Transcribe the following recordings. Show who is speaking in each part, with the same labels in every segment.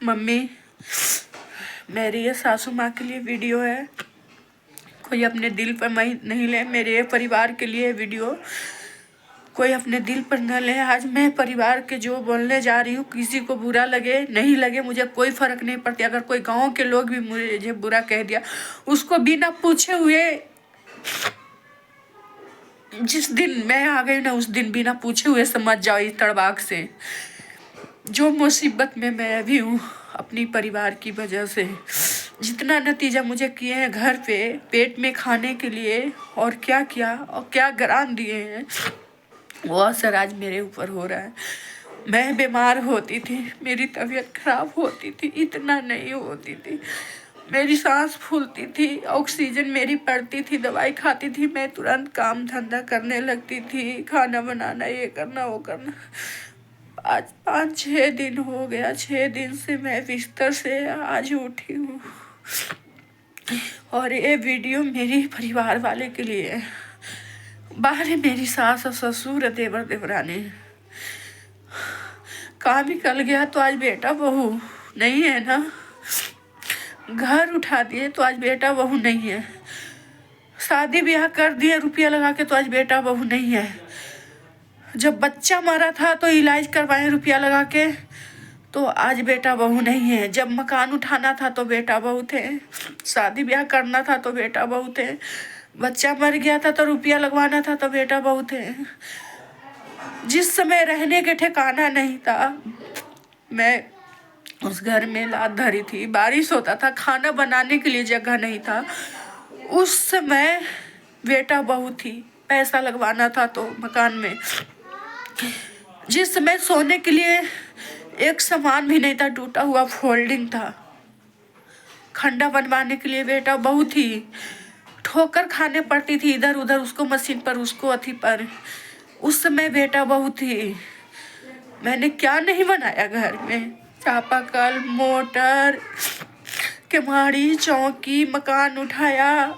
Speaker 1: Mummy, मेरी ये सासू माँ के लिए वीडियो है, कोई अपने दिल पर नहीं ले। मेरे परिवार के लिए वीडियो कोई अपने दिल पर न ले। आज मैं परिवार के जो बोलने जा रही हूँ, किसी को बुरा लगे नहीं लगे मुझे कोई फर्क नहीं पड़ती। अगर कोई गांव के लोग भी मुझे बुरा कह दिया, उसको बिना पूछे हुए, जिस दिन मैं आ गई ना उस दिन बिना पूछे हुए समझ जाओ इस तड़बाग से जो मुसीबत में मैं अभी हूँ अपनी परिवार की वजह से। जितना नतीजा मुझे किए हैं घर पे पेट में खाने के लिए, और क्या किया और क्या ग्रान दिए हैं, वो असर आज मेरे ऊपर हो रहा है। मैं बीमार होती थी, मेरी तबीयत खराब होती थी, इतना नहीं होती थी। मेरी सांस फूलती थी, ऑक्सीजन मेरी पड़ती थी, दवाई खाती थी, मैं तुरंत काम धंधा करने लगती थी, खाना बनाना, ये करना वो करना। आज 5-6 दिन हो गया, 6 दिन से मैं बिस्तर से आज उठी हूँ। और ये वीडियो मेरी परिवार वाले के लिए है। बाहर मेरी सास और ससुर, देवर देवरानी। काम निकल गया तो आज बेटा बहू नहीं है ना, घर उठा दिए तो आज बेटा बहू नहीं है, शादी ब्याह कर दिए रुपया लगा के तो आज बेटा बहू नहीं है। जब बच्चा मरा था तो इलाज करवाए रुपया लगा के तो आज बेटा बहू नहीं है। जब मकान उठाना था तो बेटा बहू थे, शादी ब्याह करना था तो बेटा बहू थे, बच्चा मर गया था तो रुपया लगवाना था तो बेटा बहू थे। जिस समय रहने के ठिकाना नहीं था, मैं उस घर में लात धरी थी, बारिश होता था, खाना बनाने के लिए जगह नहीं था, उस समय बेटा बहू थी, पैसा लगवाना था तो मकान में। जिस समय सोने के लिए एक सामान भी नहीं था, टूटा हुआ फोल्डिंग था, खंडा बनवाने के लिए बेटा बहू थी, ठोकर खाने पड़ती थी इधर उधर, उसको मशीन पर, उसको अथी पर, उस समय बेटा बहू थी। मैंने क्या नहीं बनाया घर में, चापाकल, मोटर, केमाड़ी, चौकी, मकान उठाया,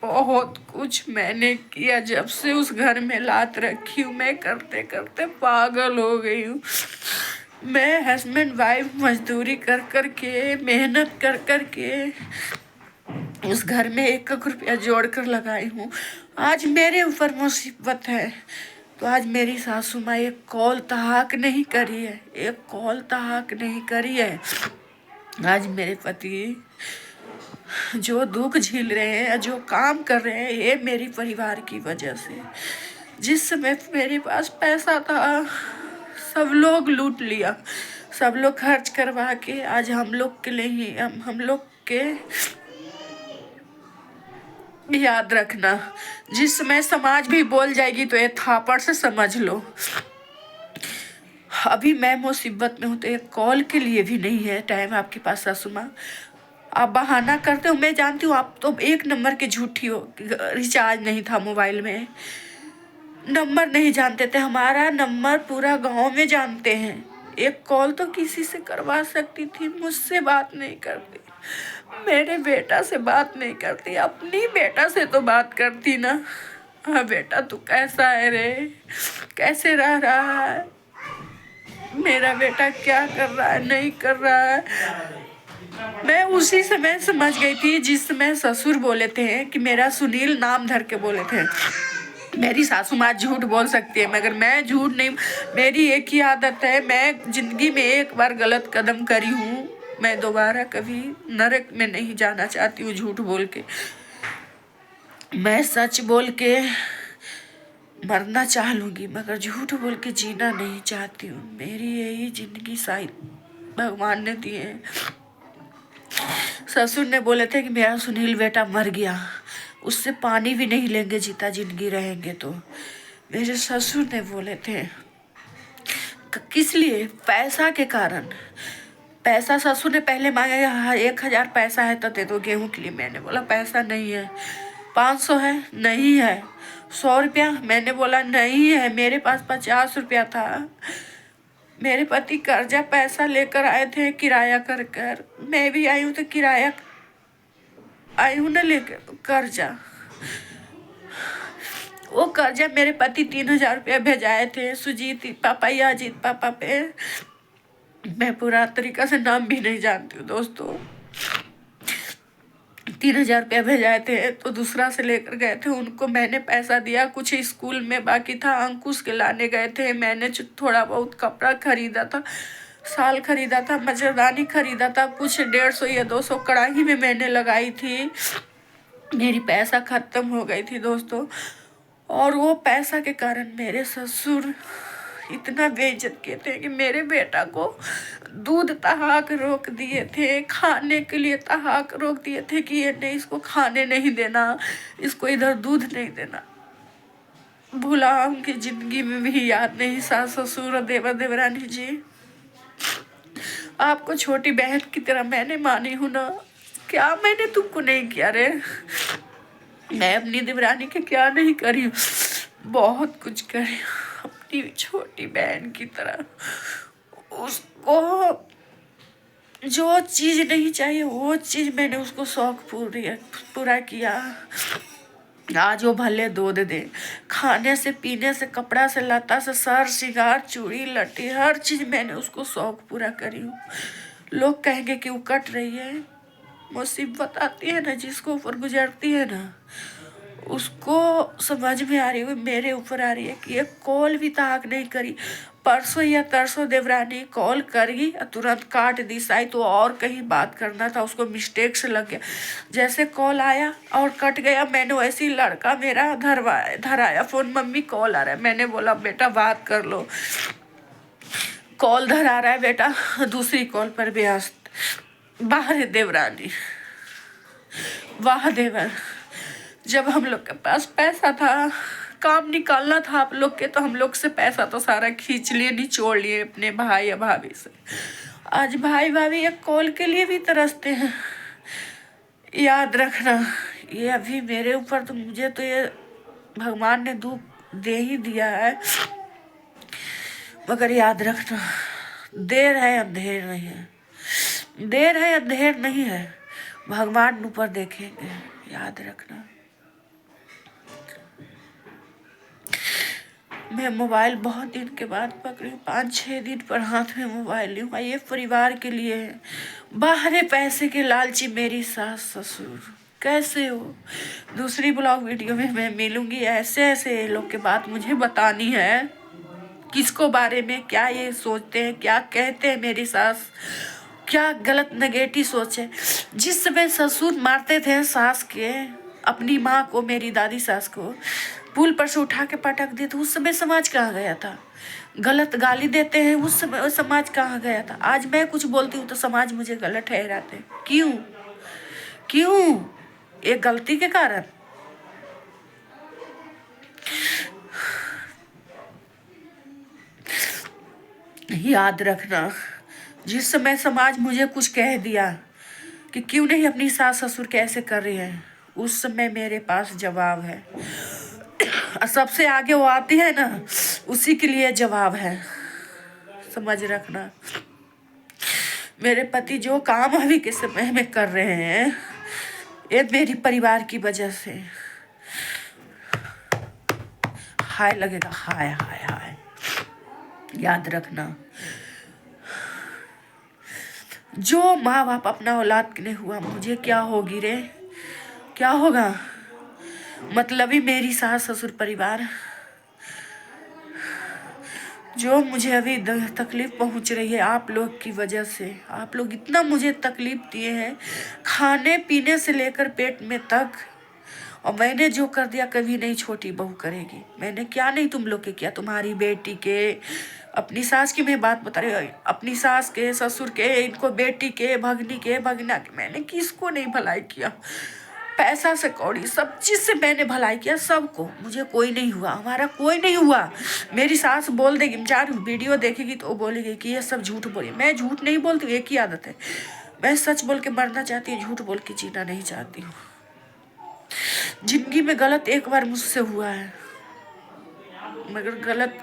Speaker 1: बहुत कुछ मैंने किया। जब से उस घर में लात रखी हूँ मैं करते करते पागल हो गई हूँ। मैं हस्बैंड वाइफ मजदूरी कर कर के, मेहनत कर कर के उस घर में 1 रुपया जोड़ कर लगाई हूँ। आज मेरे ऊपर मुसीबत है तो आज मेरी सासू माँ एक कॉल तहाक नहीं करी है, एक कॉल तहाक नहीं करी है। आज मेरे पति जो दुख झेल रहे हैं, जो काम कर रहे हैं, ये मेरी परिवार की वजह से। जिस समय मेरे पास पैसा था सब लोग लूट लिया, सब लोग खर्च करवा के आज हम लोग के लिए ही, हम लोग के याद रखना, जिस समय समाज भी बोल जाएगी तो ये थापड़ से समझ लो। अभी मैं मुसीबत में हूँ तो एक कॉल के लिए भी नहीं है टाइम आपके पास सासू माँ। आप बहाना करते हो, मैं जानती हूँ आप तो 1 नंबर के झूठी हो। रिचार्ज नहीं था मोबाइल में, नंबर नहीं जानते थे, हमारा नंबर पूरा गांव में जानते हैं। एक कॉल तो किसी से करवा सकती थी, मुझसे बात नहीं करती, मेरे बेटा से बात नहीं करती, अपनी बेटा से तो बात करती ना। हाँ बेटा तू कैसा है रे, कैसे रह रहा है, मेरा बेटा क्या कर रहा है नहीं कर रहा है। मैं उसी समय समझ गई थी जिस समय ससुर बोले थे कि मेरा सुनील नाम धर के बोले थे। मेरी सासू माँ झूठ बोल सकती है मगर मैं झूठ नहीं। मेरी एक ही आदत है, मैं जिंदगी में एक बार गलत कदम करी हूँ, मैं दोबारा कभी नरक में नहीं जाना चाहती हूँ झूठ बोल के। मैं सच बोल के मरना चाह लूँगी मगर झूठ बोल के जीना नहीं चाहती हूँ। मेरी यही जिंदगी शायद भगवान ने दी है। ससुर ने बोले थे कि मेरा सुनील बेटा मर गया, उससे पानी भी नहीं लेंगे जीता जिंदगी रहेंगे तो। मेरे ससुर ने बोले थे किस लिए, पैसा के कारण। पैसा ससुर ने पहले मांगा 1000 पैसा है तो दे दो गेहूं के लिए, मैंने बोला पैसा नहीं है। 500 है, नहीं है। 100 रुपया, मैंने बोला नहीं है, मेरे पास 50 रुपया था। मेरे पति कर्जा पैसा लेकर आए थे किराया कर कर, मैं भी आई हूँ तो किराया आई हूँ ना लेकर कर्जा। वो कर्जा मेरे पति 3000 रुपया भेजाए थे सुजीत पापा या अजीत पापा पे। मैं पूरा तरीका से नाम भी नहीं जानती हूँ दोस्तों। 3,000 रुपया भेजाए थे तो दूसरा से लेकर गए थे, उनको मैंने पैसा दिया, कुछ स्कूल में बाकी था, अंकुश के लाने गए थे, मैंने थोड़ा बहुत कपड़ा खरीदा था, साल खरीदा था, मच्छरदानी खरीदा था, कुछ 150 या 200 कढ़ाई में मैंने लगाई थी। मेरी पैसा ख़त्म हो गई थी दोस्तों, और वो पैसा के कारण मेरे ससुर इतना बेइज्जत किए थे कि मेरे बेटा को दूध तहाक रोक दिए थे, खाने के लिए तहाक रोक दिए थे कि ये नहीं, इसको खाने नहीं देना, इसको इधर दूध नहीं देना। भूला उनकी ज़िंदगी में भी याद नहीं। सास ससुर और देवर देवरानी जी, आपको छोटी बहन की तरह मैंने मानी हूँ ना। क्या मैंने तुमको नहीं किया रे? मैं अपनी देवरानी के क्या नहीं करी हूँ, बहुत कुछ करी अपनी छोटी बहन की तरह। उसको जो चीज़ नहीं चाहिए वो चीज़ मैंने उसको शौक पूरा किया। आज वो भले दूध दे, खाने से पीने से कपड़ा से लता से सर श्रृंगार चूड़ी लटी हर चीज़ मैंने उसको शौक पूरा करी हूँ। लोग कहेंगे कि वो कट रही है, मुसीबत आती है ना जिसको ऊपर गुजरती है ना, उसको समझ में आ रही है मेरे ऊपर आ रही है कि ये कॉल भी ताक नहीं करी। परसों या तरसों देवरानी कॉल करी, तुरंत काट दी। शायद तो और कहीं बात करना था, उसको मिस्टेक से लग गया। जैसे कॉल आया और कट गया, मैंने वैसे ही लड़का मेरा धराया फ़ोन, मम्मी कॉल आ रहा है। मैंने बोला बेटा बात कर लो। कॉल धरा रहा है बेटा, दूसरी कॉल पर व्यस्त। बाहर देवरानी, वाह देवर, जब हम लोग के पास पैसा था, काम निकालना था आप लोग के, तो हम लोग से पैसा तो सारा खींच लिए, निचोड़ लिए अपने भाई या भाभी से। आज भाई भाभी एक कॉल के लिए भी तरसते हैं। याद रखना, ये अभी मेरे ऊपर तो मुझे तो ये भगवान ने दुख दे ही दिया है, मगर याद रखना देर है अंधेर नहीं है, देर है अंधेर नहीं है, भगवान ऊपर देखेंगे, याद रखना। मैं मोबाइल बहुत दिन के बाद पकड़ी, 5-6 दिन पर हाथ में मोबाइल ली हूँ। ये परिवार के लिए है, बाहर पैसे के लालची मेरी सास ससुर कैसे हो। दूसरी ब्लॉग वीडियो में मैं मिलूंगी, ऐसे ऐसे लोग के बात मुझे बतानी है, किसको बारे में क्या ये सोचते हैं, क्या कहते हैं मेरी सास, क्या गलत नेगेटिव सोच है। जिस समय ससुर मारते थे सास के, अपनी माँ को, मेरी दादी सास को पुल पर से उठा के पटक दिए, तो उस समय समाज कहाँ गया था। गलत गाली देते हैं उस समय समाज कहाँ गया था। आज मैं कुछ बोलती हूँ तो समाज मुझे गलत ठहराते हैं। क्यों क्यों? एक गलती के कारण। याद रखना, जिस समय समाज मुझे कुछ कह दिया कि क्यों नहीं अपनी सास ससुर कैसे कर रही है, उस समय मेरे पास जवाब है। सबसे आगे वो आती है ना, उसी के लिए जवाब है, समझ रखना। मेरे पति जो काम अभी के समय में कर रहे हैं, ये मेरी परिवार की वजह से। हाय लगेगा, हाय हाय हाय, याद रखना। जो माँ बाप अपना औलाद के लिए हुआ, मुझे क्या होगी रे, क्या होगा। मतलब ही मेरी सास ससुर परिवार, जो मुझे अभी तकलीफ पहुंच रही है आप लोग की वजह से। आप लोग इतना मुझे तकलीफ दिए हैं, खाने पीने से लेकर पेट में तक, और मैंने जो कर दिया कभी नहीं छोटी बहू करेगी। मैंने क्या नहीं तुम लोग के किया, तुम्हारी बेटी के, अपनी सास की मैं बात बता रही हूँ, अपनी सास के, ससुर के, इनको बेटी के, भगनी के, भगना के, मैंने किसको नहीं भलाई किया। पैसा से कौड़ी सब चीज़ से मैंने भलाई किया, सबको। मुझे कोई नहीं हुआ, हमारा कोई नहीं हुआ। मेरी सास बोल देगी, चार वीडियो देखेगी तो वो बोलेगी कि ये सब झूठ बोली। मैं झूठ नहीं बोलती हूँ, एक ही आदत है, मैं सच बोल के मरना चाहती हूँ, झूठ बोल के जीना नहीं चाहती हूँ। जिंदगी में गलत एक बार मुझसे हुआ है, मगर गलत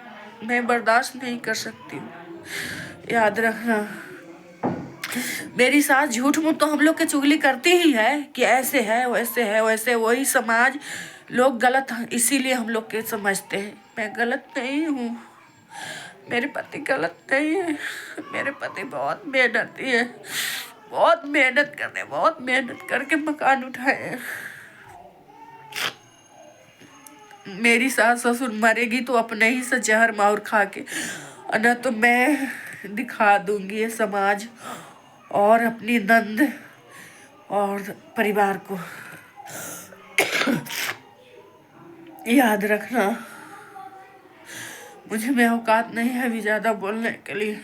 Speaker 1: मैं बर्दाश्त नहीं कर सकती हूँ, याद रखना। मेरी सास झूठ मूठ तो हम लोग के चुगली करती ही है कि ऐसे है वैसे है वैसे, वही समाज लोग गलत, इसीलिए हम लोग के समझते हैं। मैं गलत नहीं हूँ, मेरे पति गलत नहीं है। मेरे पति बहुत मेहनती है, बहुत मेहनत करते, बहुत मेहनत करके मकान उठाए हैं। मेरी सास ससुर मरेगी तो अपने ही से जहर मार खा के, और न तो मैं दिखा दूंगी ये समाज और अपनी नंद और परिवार को। याद रखना, मुझे में औकात नहीं है अभी ज़्यादा बोलने के लिए।